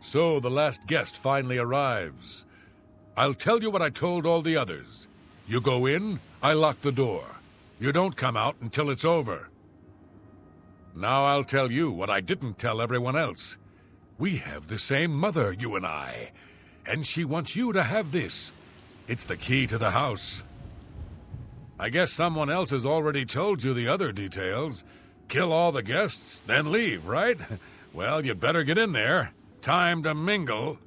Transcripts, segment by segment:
So the last guest finally arrives. I'll tell you what I told all the others. You go in, I lock the door. You don't come out until it's over. Now I'll tell you what I didn't tell everyone else. We have the same mother, you and I. And she wants you to have this. It's the key to the house. I guess someone else has already told you the other details. Kill all the guests, then leave, right? Well, you'd better get in there. Time to mingle.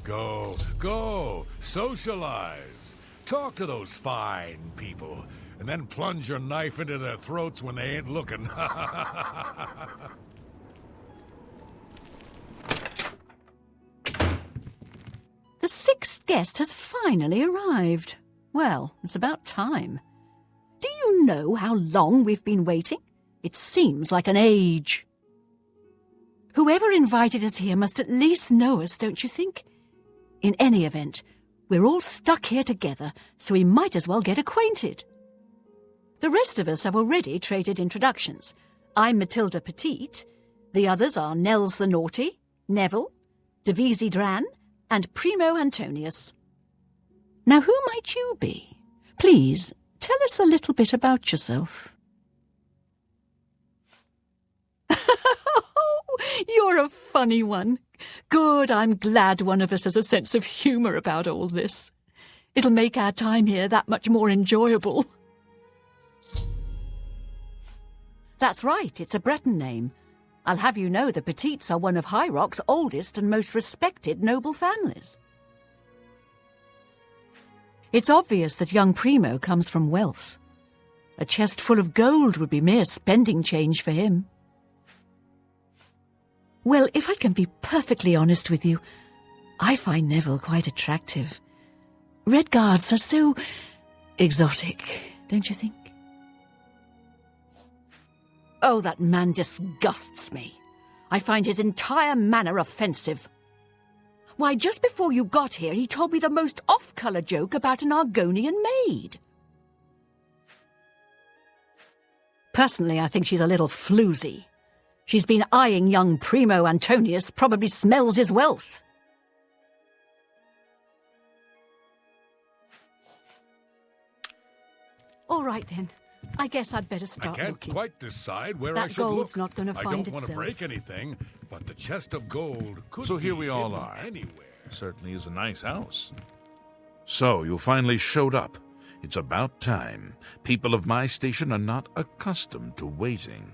Go, socialize. Talk to those fine people, and then plunge your knife into their throats when they ain't looking. The sixth guest has finally arrived. Well, it's about time. Do you know how long we've been waiting? It seems like an age. Whoever invited us here must at least know us, don't you think? In any event, we're all stuck here together, so we might as well get acquainted. The rest of us have already traded introductions. I'm Matilda Petite. The others are Nels the Naughty, Neville, Devisi Dran, and Primo Antonius. Now, who might you be? Please, tell us a little bit about yourself. You're a funny one. Good, I'm glad one of us has a sense of humour about all this. It'll make our time here that much more enjoyable. That's right, it's a Breton name. I'll have you know the Petites are one of High Rock's oldest and most respected noble families. It's obvious that young Primo comes from wealth. A chest full of gold would be mere spending change for him. Well, if I can be perfectly honest with you, I find Neville quite attractive. Red Guards are so exotic, don't you think? Oh, that man disgusts me. I find his entire manner offensive. Why, just before you got here, he told me the most off-colour joke about an Argonian maid. Personally, I think she's a little floozy. She's been eyeing young Primo Antonius, probably smells his wealth. All right, then. I guess I'd better start looking. I can't quite decide where that I should look. That gold's not going to find itself. I don't want to break anything, but the chest of gold could So here be we all hidden are. Anywhere. Certainly is a nice house. So you finally showed up. It's about time. People of my station are not accustomed to waiting.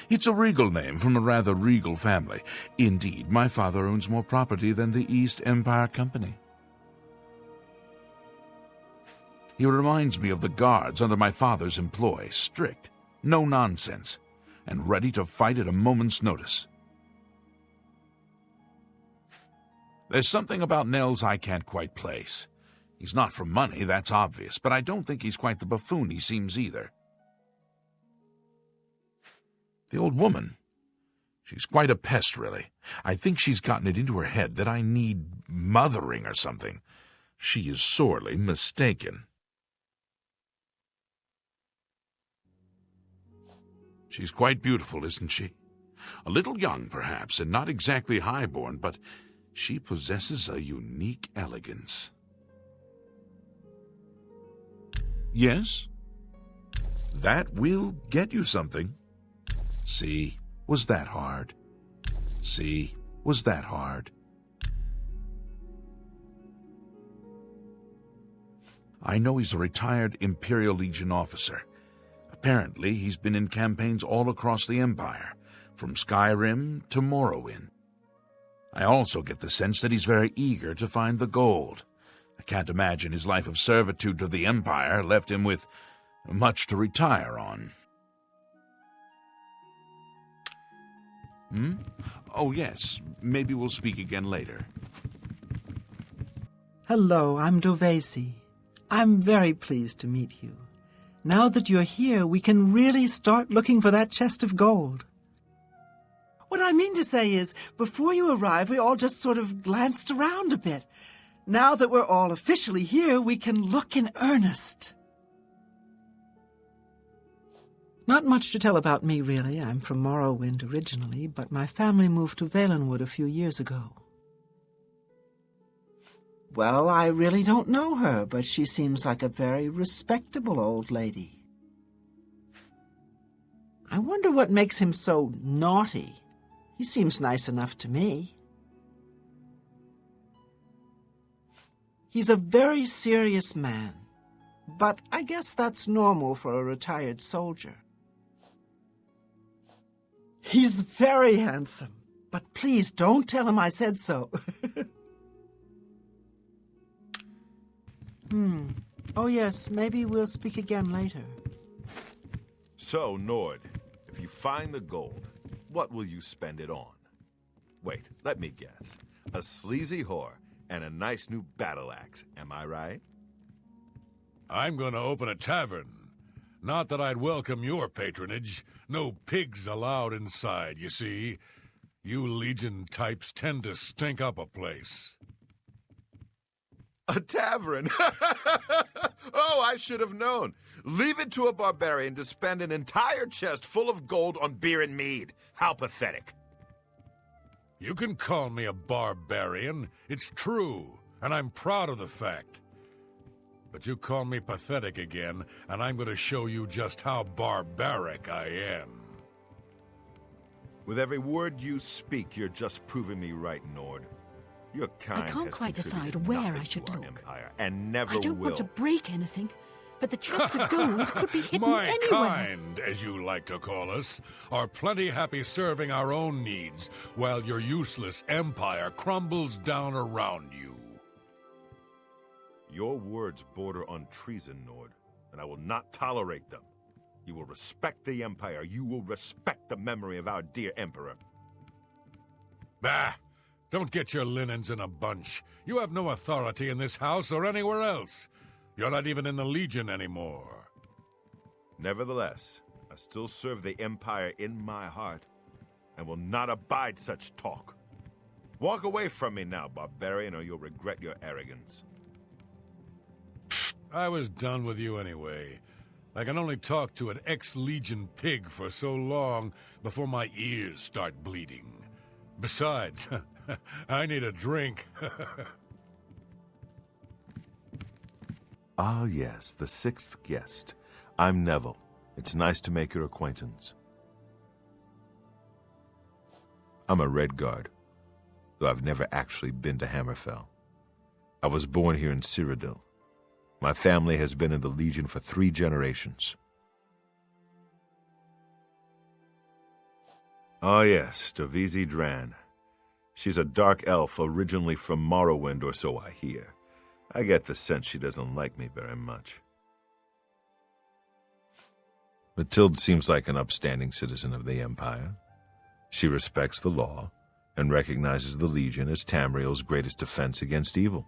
It's a regal name from a rather regal family. Indeed, my father owns more property than the East Empire Company. He reminds me of the guards under my father's employ, strict, no nonsense, and ready to fight at a moment's notice. There's something about Nels I can't quite place. He's not for money, that's obvious, but I don't think he's quite the buffoon he seems either. The old woman, she's quite a pest, really. I think she's gotten it into her head that I need mothering or something. She is sorely mistaken. She's quite beautiful, isn't she? A little young, perhaps, and not exactly high-born, but she possesses a unique elegance. Yes? That will get you something. See, was that hard? See, was that hard? I know he's a retired Imperial Legion officer. Apparently, he's been in campaigns all across the Empire, from Skyrim to Morrowind. I also get the sense that he's very eager to find the gold. I can't imagine his life of servitude to the Empire left him with much to retire on. Oh, yes. Maybe we'll speak again later. Hello, I'm Devisi. I'm very pleased to meet you. Now that you're here, we can really start looking for that chest of gold. What I mean to say is, before you arrived, we all just sort of glanced around a bit. Now that we're all officially here, we can look in earnest. Not much to tell about me, really. I'm from Morrowind originally, but my family moved to Valenwood a few years ago. Well, I really don't know her, but she seems like a very respectable old lady. I wonder what makes him so naughty. He seems nice enough to me. He's a very serious man, but I guess that's normal for a retired soldier. He's very handsome, but please don't tell him I said so. Oh yes, maybe we'll speak again later. So, Nord, if you find the gold, what will you spend it on? Wait, let me guess. A sleazy whore and a nice new battle axe, am I right? I'm going to open a tavern. Not that I'd welcome your patronage. No pigs allowed inside, you see. You Legion types tend to stink up a place. A tavern? Oh, I should have known. Leave it to a barbarian to spend an entire chest full of gold on beer and mead. How pathetic. You can call me a barbarian. It's true, and I'm proud of the fact. But you call me pathetic again, and I'm going to show you just how barbaric I am. With every word you speak, you're just proving me right, Nord. Your kind I can't has quite decide contributed where nothing I should to our look. empire, and never I don't will. want to break anything, but the chest of gold could be hidden My anywhere. kind, as you like to call us, are plenty happy serving our own needs, while your useless empire crumbles down around you. Your words border on treason, Nord, and I will not tolerate them. You will respect the Empire. You will respect the memory of our dear Emperor. Bah! Don't get your linens in a bunch. You have no authority in this house or anywhere else. You're not even in the Legion anymore. Nevertheless, I still serve the Empire in my heart, and will not abide such talk. Walk away from me now, barbarian, or you'll regret your arrogance. I was done with you anyway. I can only talk to an ex-Legion pig for so long before my ears start bleeding. Besides, I need a drink. Ah, yes, the sixth guest. I'm Neville. It's nice to make your acquaintance. I'm a Red Guard, though I've never actually been to Hammerfell. I was born here in Cyrodiil. My family has been in the Legion for 3 generations. Oh yes, Dovizzi Dran. She's a dark elf originally from Morrowind, or so I hear. I get the sense she doesn't like me very much. Matilde seems like an upstanding citizen of the Empire. She respects the law and recognizes the Legion as Tamriel's greatest defense against evil.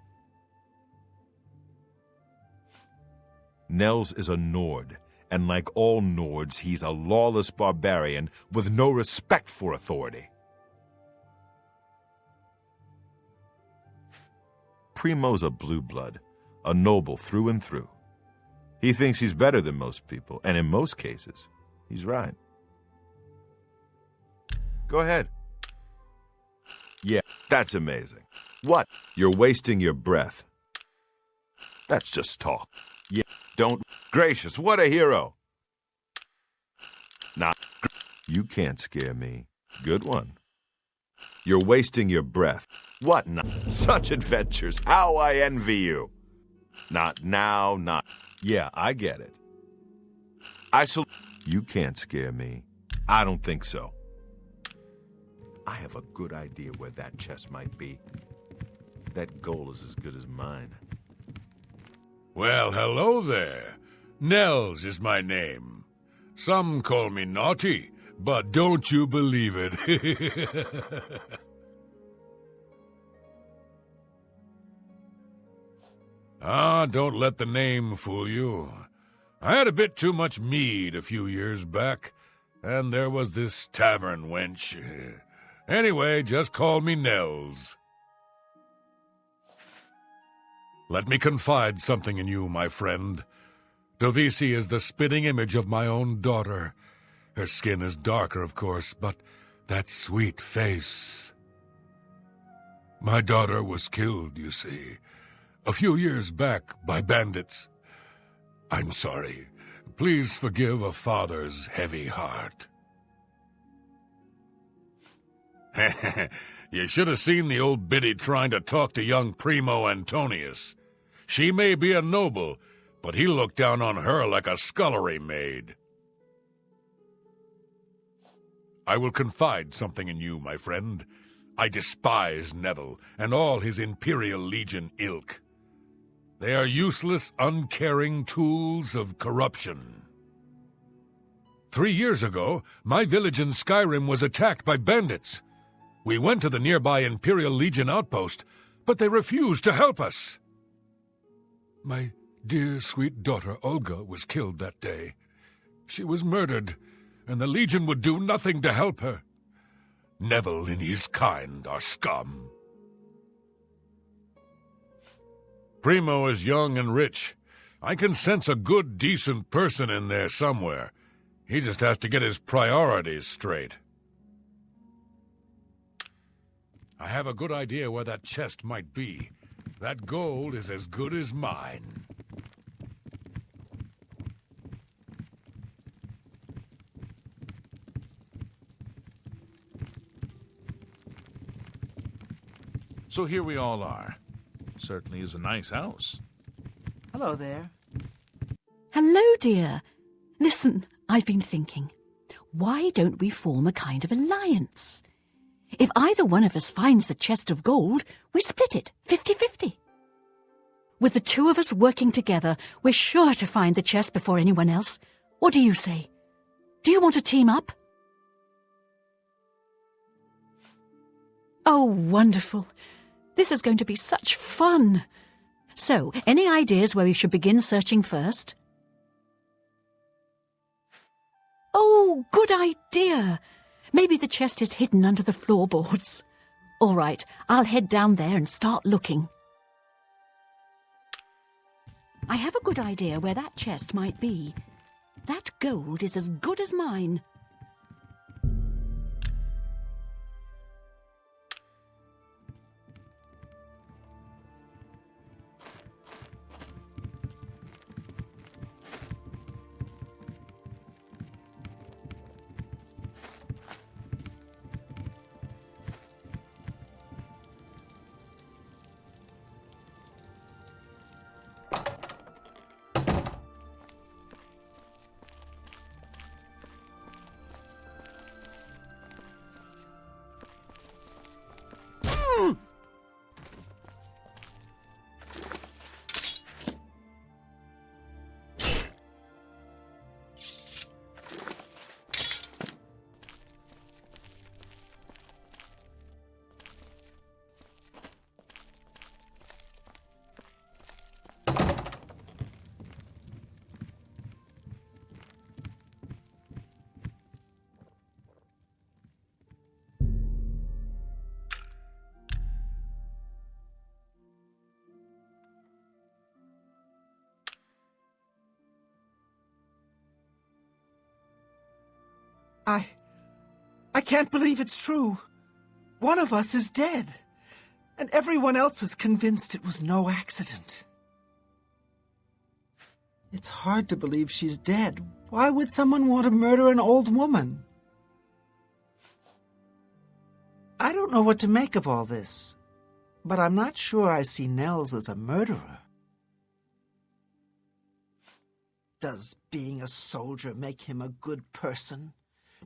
Nels is a Nord, and like all Nords, he's a lawless barbarian with no respect for authority. Primo's a blue blood, a noble through and through. He thinks he's better than most people, and in most cases, he's right. Go ahead. Yeah, that's amazing. What? You're wasting your breath. That's just talk. Yeah, don't. Gracious, what a hero. Nah, you can't scare me. Good one. You're wasting your breath. What not? Such adventures. How I envy you. Not now, not. Yeah, I get it. You can't scare me. I don't think so. I have a good idea where that chest might be. That goal is as good as mine. Well, hello there. Nels is my name. Some call me naughty, but don't you believe it. Don't let the name fool you. I had a bit too much mead a few years back, and there was this tavern wench. Anyway, just call me Nels. Let me confide something in you, my friend. Dovisi is the spitting image of my own daughter. Her skin is darker, of course, but that sweet face. My daughter was killed, you see, a few years back by bandits. I'm sorry. Please forgive a father's heavy heart. You should have seen the old biddy trying to talk to young Primo Antonius. She may be a noble, but he looked down on her like a scullery maid. I will confide something in you, my friend. I despise Neville and all his Imperial Legion ilk. They are useless, uncaring tools of corruption. 3 years ago, my village in Skyrim was attacked by bandits. We went to the nearby Imperial Legion outpost, but they refused to help us. My dear, sweet daughter Olga was killed that day. She was murdered, and the Legion would do nothing to help her. Neville and his kind are scum. Primo is young and rich. I can sense a good, decent person in there somewhere. He just has to get his priorities straight. I have a good idea where that chest might be. That gold is as good as mine. So here we all are. Certainly is a nice house. Hello there. Hello, dear. Listen, I've been thinking. Why don't we form a kind of alliance? If either one of us finds the chest of gold, we split it 50-50. With the two of us working together, we're sure to find the chest before anyone else. What do you say? Do you want to team up? Oh, wonderful. This is going to be such fun. So, any ideas where we should begin searching first? Oh, good idea. Maybe the chest is hidden under the floorboards. All right, I'll head down there and start looking. I have a good idea where that chest might be. That gold is as good as mine. I can't believe it's true. One of us is dead, and everyone else is convinced it was no accident. It's hard to believe she's dead. Why would someone want to murder an old woman? I don't know what to make of all this, but I'm not sure I see Nels as a murderer. Does being a soldier make him a good person?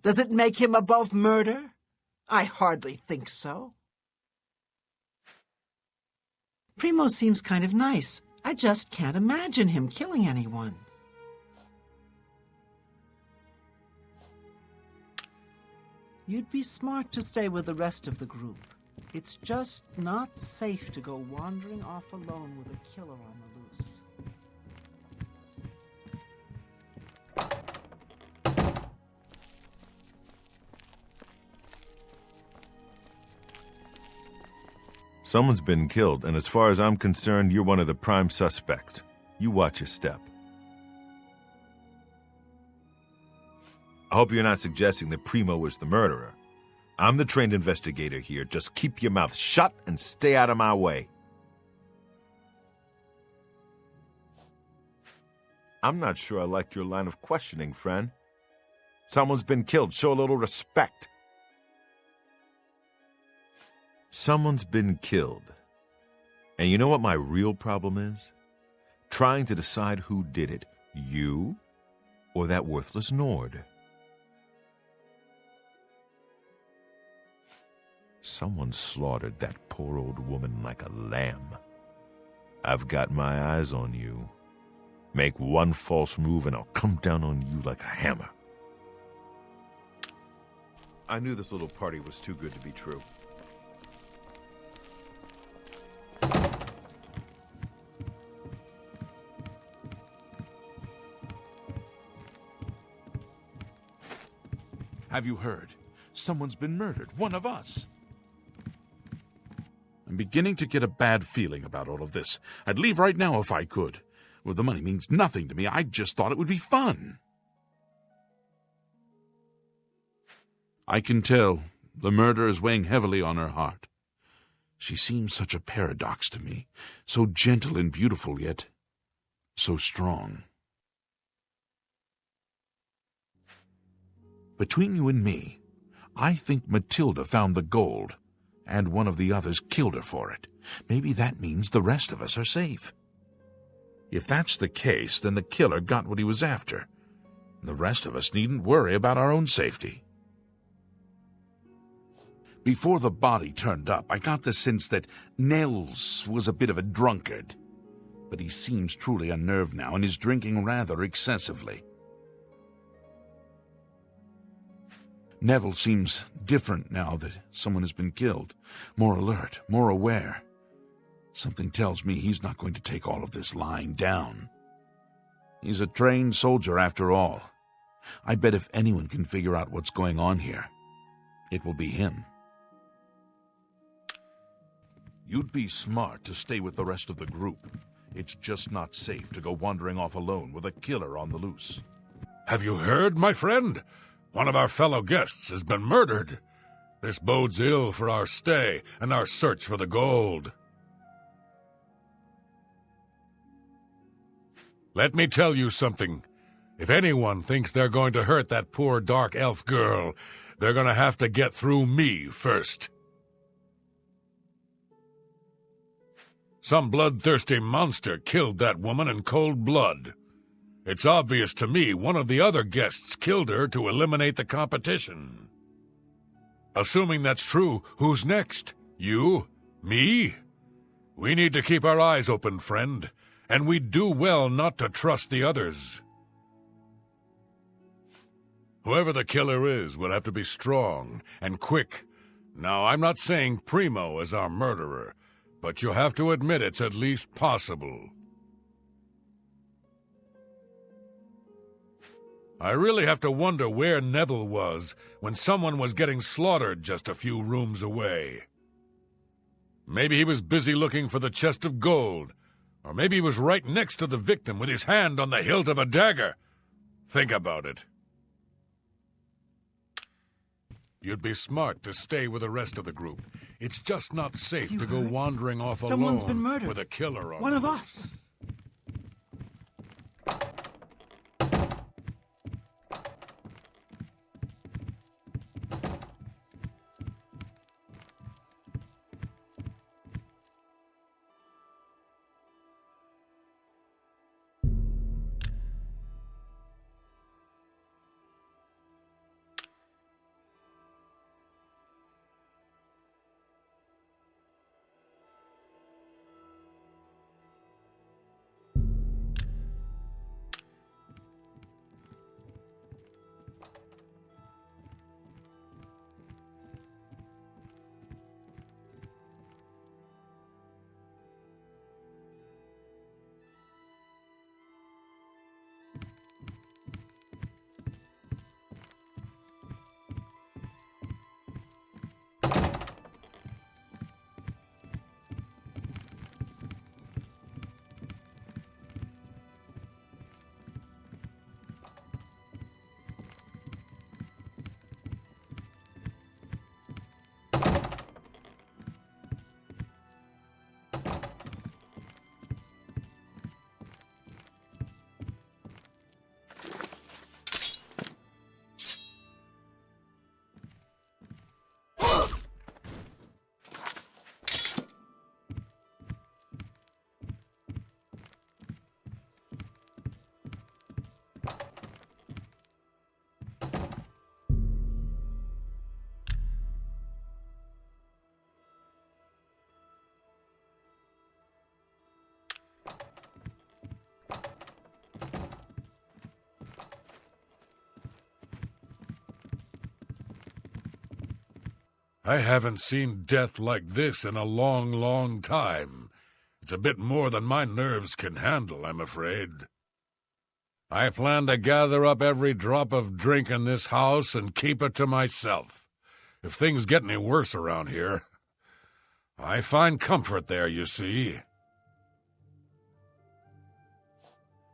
Does it make him above murder? I hardly think so. Primo seems kind of nice. I just can't imagine him killing anyone. You'd be smart to stay with the rest of the group. It's just not safe to go wandering off alone with a killer on the loose. Someone's been killed, and as far as I'm concerned, you're one of the prime suspects. You watch your step. I hope you're not suggesting that Primo is the murderer. I'm the trained investigator here. Just keep your mouth shut and stay out of my way. I'm not sure I like your line of questioning, friend. Someone's been killed. Show a little respect. Someone's been killed. And you know what my real problem is? Trying to decide who did it. You or that worthless Nord. Someone slaughtered that poor old woman like a lamb. I've got my eyes on you. Make one false move and I'll come down on you like a hammer. I knew this little party was too good to be true. Have you heard? Someone's been murdered. One of us. I'm beginning to get a bad feeling about all of this. I'd leave right now if I could. Well, the money means nothing to me. I just thought it would be fun. I can tell the murder is weighing heavily on her heart. She seems such a paradox to me, so gentle and beautiful, yet so strong. Between you and me, I think Matilda found the gold, and one of the others killed her for it. Maybe that means the rest of us are safe. If that's the case, then the killer got what he was after. The rest of us needn't worry about our own safety. Before the body turned up, I got the sense that Nels was a bit of a drunkard. But he seems truly unnerved now and is drinking rather excessively. Neville seems different now that someone has been killed. More alert, more aware. Something tells me he's not going to take all of this lying down. He's a trained soldier after all. I bet if anyone can figure out what's going on here, it will be him. You'd be smart to stay with the rest of the group. It's just not safe to go wandering off alone with a killer on the loose. Have you heard, my friend? One of our fellow guests has been murdered. This bodes ill for our stay and our search for the gold. Let me tell you something. If anyone thinks they're going to hurt that poor dark elf girl, they're going to have to get through me first. Some bloodthirsty monster killed that woman in cold blood. It's obvious to me one of the other guests killed her to eliminate the competition. Assuming that's true, who's next? You? Me? We need to keep our eyes open, friend, and we'd do well not to trust the others. Whoever the killer is will have to be strong and quick. Now, I'm not saying Primo is our murderer, but you have to admit it's at least possible. I really have to wonder where Neville was when someone was getting slaughtered just a few rooms away. Maybe he was busy looking for the chest of gold, or maybe he was right next to the victim with his hand on the hilt of a dagger. Think about it. You'd be smart to stay with the rest of the group. It's just not safe to go wandering off Someone's alone been murdered. with a killer on One of the us. I haven't seen death like this in a long, long time. It's a bit more than my nerves can handle, I'm afraid. I plan to gather up every drop of drink in this house and keep it to myself. If things get any worse around here, I find comfort there, you see.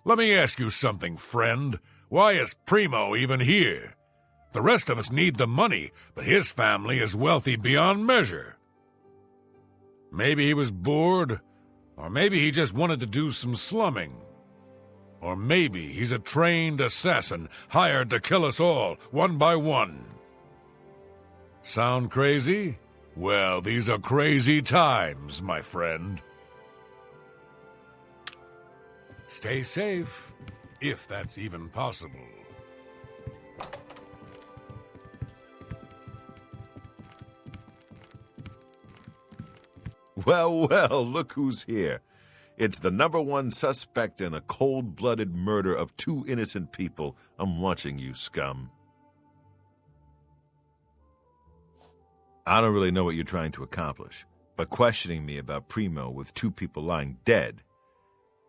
Let me ask you something, friend. Why is Primo even here? The rest of us need the money, but his family is wealthy beyond measure. Maybe he was bored, or maybe he just wanted to do some slumming. Or maybe he's a trained assassin hired to kill us all, one by one. Sound crazy? Well, these are crazy times, my friend. Stay safe, if that's even possible. Well, well, look who's here. It's the #1 suspect in a cold-blooded murder of 2 innocent people. I'm watching you, scum. I don't really know what you're trying to accomplish, but questioning me about Primo with 2 people lying dead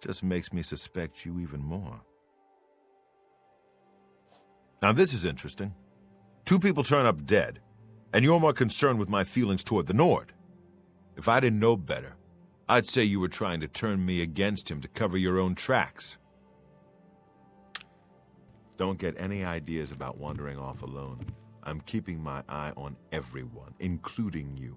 just makes me suspect you even more. Now this is interesting. 2 people turn up dead, and you're more concerned with my feelings toward the Nord. If I didn't know better, I'd say you were trying to turn me against him to cover your own tracks. Don't get any ideas about wandering off alone. I'm keeping my eye on everyone, including you.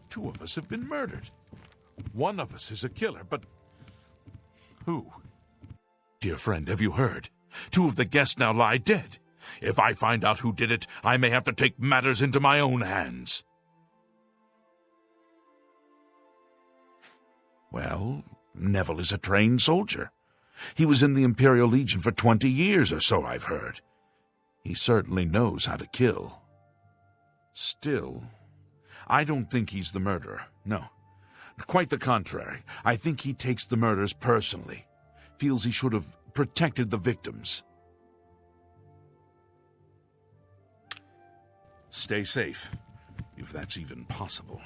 Two of us have been murdered. One of us is a killer, but who? Dear friend, have you heard? 2 of the guests now lie dead. If I find out who did it, I may have to take matters into my own hands. Well, Neville is a trained soldier. He was in the Imperial Legion for 20 years or so, I've heard. He certainly knows how to kill. Still, I don't think he's the murderer, no. Quite the contrary. I think he takes the murders personally. Feels he should have protected the victims. Stay safe, if that's even possible.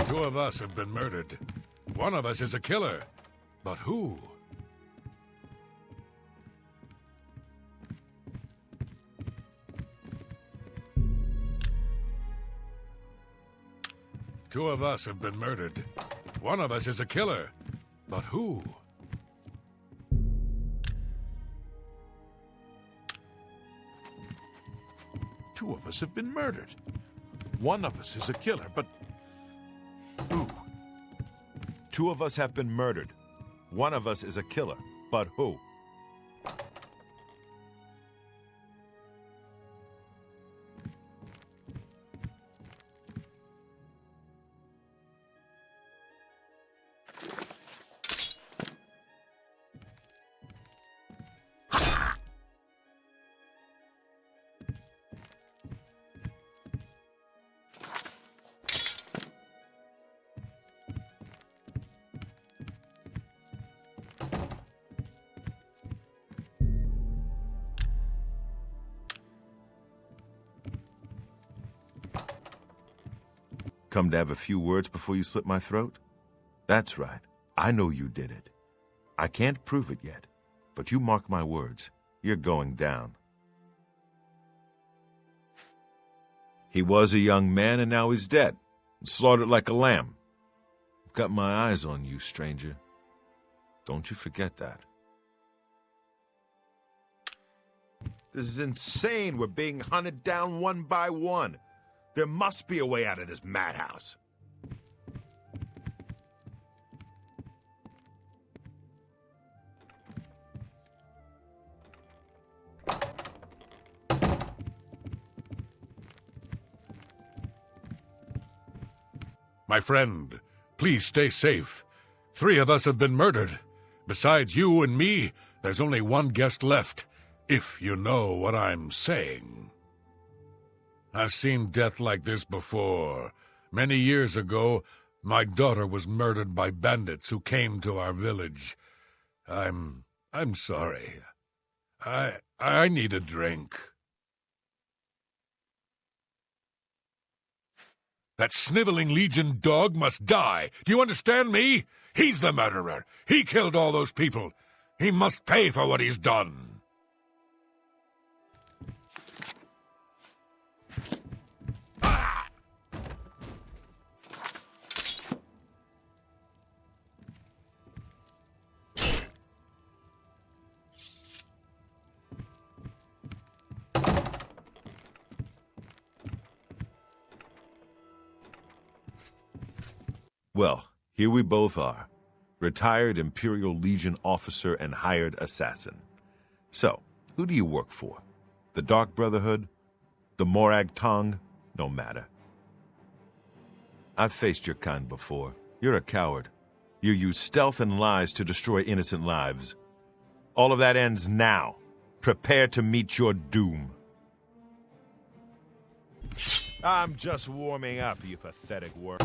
Two of us have been murdered. One of us is a killer. But who? Two of us have been murdered. One of us is a killer. But who? Two of us have been murdered. One of us is a killer, but who? 2 of us have been murdered. One of us is a killer. But who? Come to have a few words before you slit my throat? That's right. I know you did it. I can't prove it yet, but you mark my words. You're going down. He was a young man and now he's dead. Slaughtered like a lamb. I've got my eyes on you, stranger. Don't you forget that. This is insane. We're being hunted down one by one. There must be a way out of this madhouse. My friend, please stay safe. 3 of us have been murdered. Besides you and me, there's only one guest left, if you know what I'm saying. I've seen death like this before. Many years ago, my daughter was murdered by bandits who came to our village. I'm sorry. I need a drink. That sniveling Legion dog must die. Do you understand me? He's the murderer. He killed all those people. He must pay for what he's done. Ah! Well, here we both are. Retired Imperial Legion officer and hired assassin. So, who do you work for? The Dark Brotherhood? The Morag Tong? No matter. I've faced your kind before. You're a coward. You use stealth and lies to destroy innocent lives. All of that ends now. Prepare to meet your doom. I'm just warming up, you pathetic worm.